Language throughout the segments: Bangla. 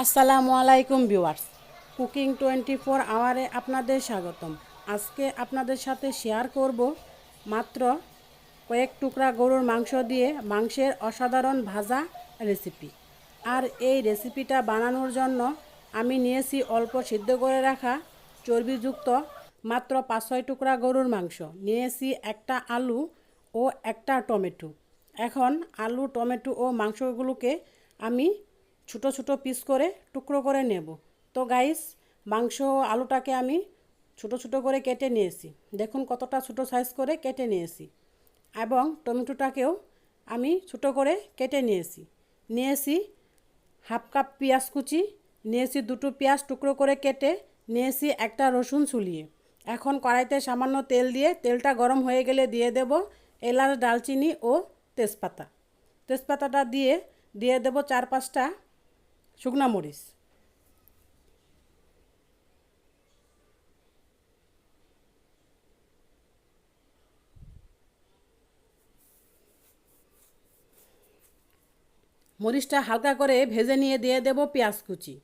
আসসালামু আলাইকুম ভিউয়ার্স, কুকিং 24 আওয়ারে আপনাদের স্বাগতম। আজকে আপনাদের সাথে শেয়ার করব মাত্র কয়েক টুকরা গরুর মাংস দিয়ে মাংসের অসাধারণ ভাজা রেসিপি। আর এই রেসিপিটা বানানোর জন্য আমি নিয়েছি অল্প সিদ্ধ করে রাখা চর্বিযুক্ত মাত্র 5-6 টুকরা গরুর মাংস, নিয়েছি একটা আলু ও একটা টমেটো। এখন আলু, টমেটো ও মাংসগুলোকে আমি ছোটো ছোটো পিস করে টুকরো করে নেব। তো গাইস, মাংস ও আলুটাকে আমি ছোটো ছোটো করে কেটে নিয়েছি, দেখুন কতটা ছোটো সাইজ করে কেটে নিয়েছি। এবং টমেটোটাকেও আমি ছোটো করে কেটে নিয়েছি হাফ কাপ পেঁয়াজ কুচি, নিয়েছি দুটো পেঁয়াজ টুকরো করে কেটে, নিয়েছি একটা রসুন ছুলিয়ে। এখন কড়াইতে সামান্য তেল দিয়ে তেলটা গরম হয়ে গেলে দিয়ে দেব এলাচ, দালচিনি ও তেজপাতাটা দিয়ে দেব 4-5টা শুকনা মরিচ। মরিচটা হালকা করে ভেজে নিয়ে দিয়ে দেব পেঁয়াজ কুচি।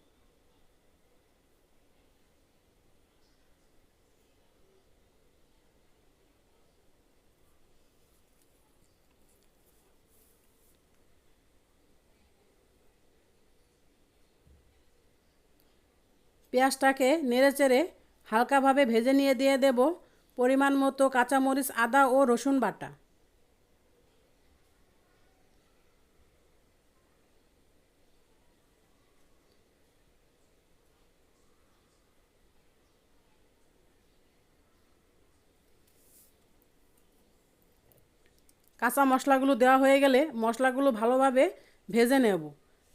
পেঁয়াজটাকে নেড়েচেড়ে হালকাভাবে ভেজে নিয়ে দিয়ে দেব পরিমাণ মতো কাঁচামরিচ, আদা ও রসুন বাটা। কাঁচা মশলাগুলো দেওয়া হয়ে গেলে মশলাগুলো ভালোভাবে ভেজে নেব।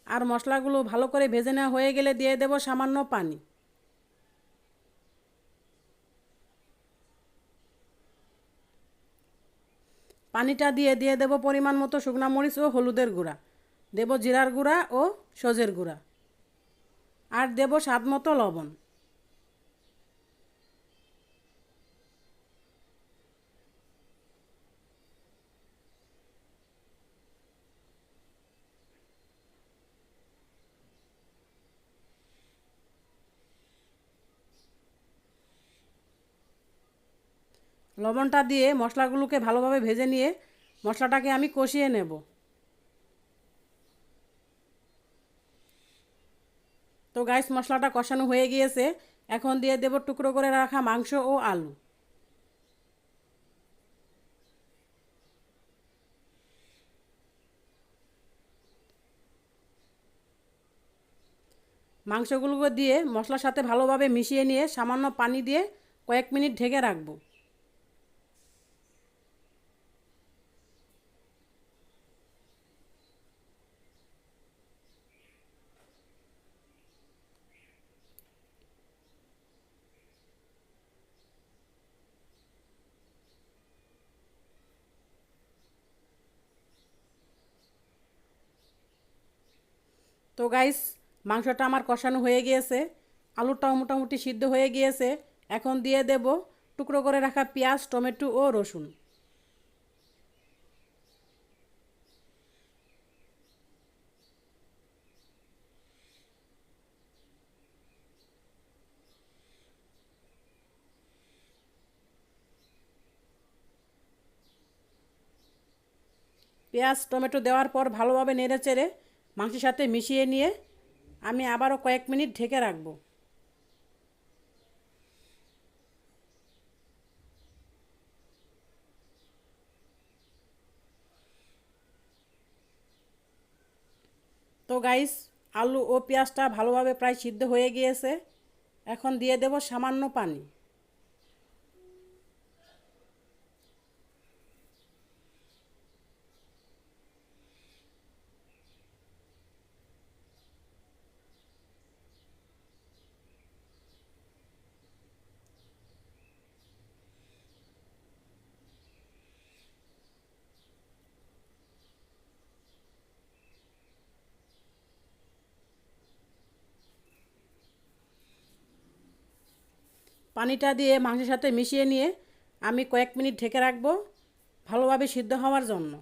আর মশলাগুলো ভালো করে ভেজে নেওয়া হয়ে গেলে দিয়ে দেব সামান্য পানি। পানিটা দিয়ে দেব পরিমাণ মতো শুকনা মরিচ ও হলুদের গুঁড়া, দেব জিরার গুঁড়া ও সজের গুঁড়া, আর দেব স্বাদ মতো লবণ। লবণটা দিয়ে মশলাগুলোকে ভালোভাবে ভেজে নিয়ে মশলাটাকে আমি কষিয়ে নেব। তো গাইস, মশলাটা কষানো হয়ে গিয়েছে, এখন দিয়ে দেব টুকরো করে রাখা মাংস ও আলু। মাংসগুলোকে দিয়ে মশলার সাথে ভালোভাবে মিশিয়ে নিয়ে সামান্য পানি দিয়ে কয়েক মিনিট ঢেকে রাখবো। তো গাইস, মাংসটা আমার কষানো হয়ে গিয়েছে, আলুটাও মোটামুটি সিদ্ধ হয়ে গিয়েছে। এখন দিয়ে দেব টুকরো করে রাখা পেঁয়াজ, টমেটো ও রসুন। পেঁয়াজ, টমেটো দেওয়ার পর ভালোভাবে নেড়েচেড়ে মাংসের সাথে মিশিয়ে নিয়ে আমি আবারও কয়েক মিনিট ঢেকে রাখবো। তো গাইস, আলু ও পেঁয়াজটা ভালোভাবে প্রায় সিদ্ধ হয়ে গিয়েছে, এখন দিয়ে দেব সামান্য পানি। পানিটা দিয়ে মাংসের সাথে মিশিয়ে নিয়ে আমি কয়েক মিনিট ঢেকে রাখবো ভালোভাবে সিদ্ধ হওয়ার জন্য।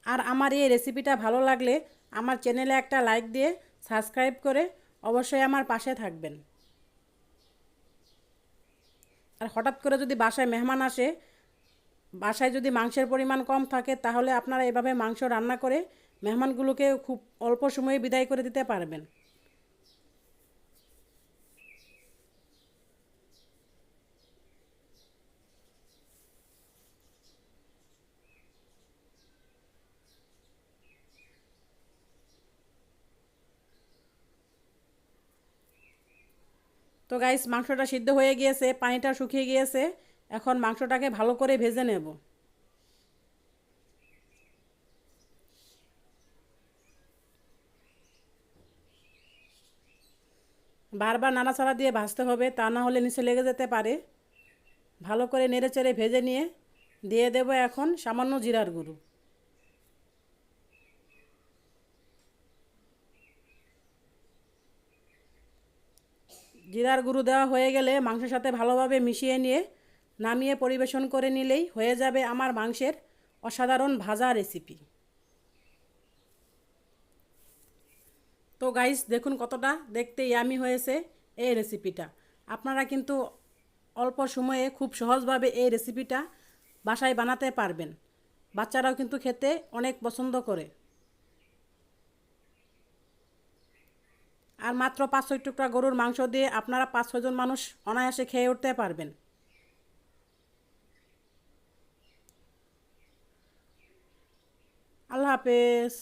আর আমার এই রেসিপিটা ভালো লাগলে আমার চ্যানেলে একটা লাইক দিয়ে সাবস্ক্রাইব করে অবশ্যই আমার পাশে থাকবেন। আর হঠাৎ করে যদি বাসায় মেহমান আসে, বাসায় যদি মাংসের পরিমাণ কম থাকে, তাহলে আপনারা এভাবে মাংস রান্না করে মেহমানগুলোকে খুব অল্প সময়ে বিদায় করে দিতে পারবেন। তো গাইস, মাংসটা সিদ্ধ হয়ে গিয়েছে, পানিটা শুকিয়ে গিয়েছে। এখন মাংসটাকে ভালো করে ভেজে নেব। বারবার নাড়াচাড়া দিয়ে ভাজতে হবে, তা না হলে নিচে লেগে যেতে পারে। ভালো করে নেড়েচেড়ে ভেজে নিয়ে দিয়ে দেব এখন সামান্য জিরার গুঁড়ো। জিরার গুঁড়ো দেওয়া হয়ে গেলে মাংসের সাথে ভালোভাবে মিশিয়ে নিয়ে নামিয়ে পরিবেশন করে নিলেই হয়ে যাবে আমার মাংসের অসাধারণ ভাজা রেসিপি। তো গাইস, দেখুন কতটা দেখতে ইয়ামি হয়েছে এই রেসিপিটা। আপনারা কিন্তু অল্প সময়ে খুব সহজভাবে এই রেসিপিটা বাসায় বানাতে পারবেন। বাচ্চারাও কিন্তু খেতে অনেক পছন্দ করে। আর মাত্র 5-6 টুকরা গরুর মাংস দিয়ে আপনারা 5-6 জন মানুষ অনায়াসে খেয়ে উঠতে পারবেন। আল্লাহ হাফেজ।